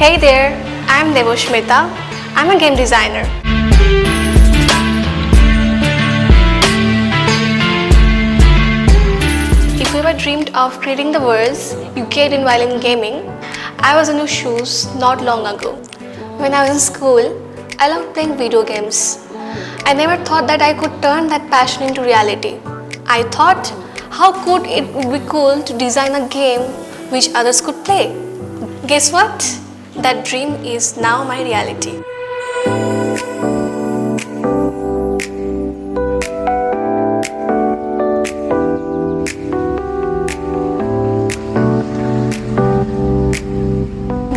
Hey there, I'm Devoshmita. I'm a game designer. If you ever dreamed of creating the worlds you get in while in gaming, I was in your shoes not long ago. When I was in school, I loved playing video games. I never thought that I could turn that passion into reality. I thought, how could it would be cool to design a game which others could play? Guess what? That dream is now my reality.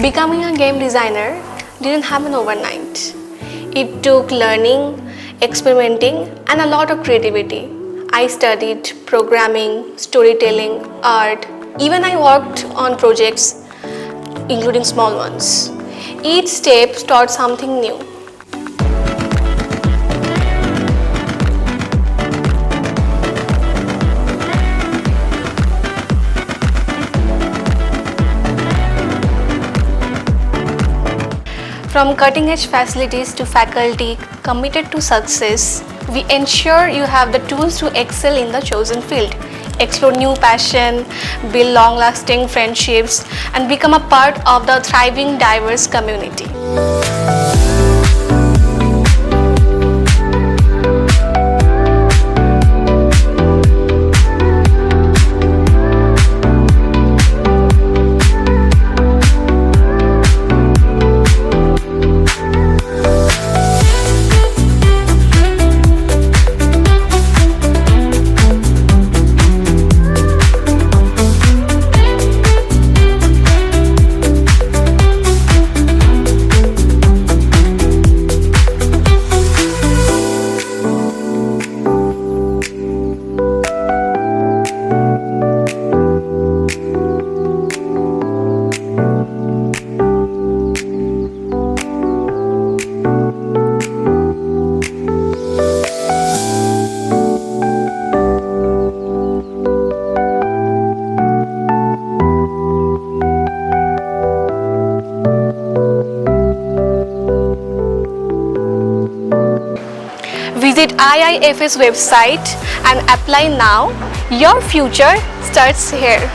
Becoming a game designer didn't happen overnight. It took learning, experimenting, and a lot of creativity. I studied programming, storytelling, art. Even I worked on projects, including small ones. Each step taught something new. From cutting-edge facilities to faculty committed to success, we ensure you have the tools to excel in the chosen field, explore new passion, build long-lasting friendships, and become a part of the thriving, diverse community. Visit IIFA's website and apply now. Your future starts here.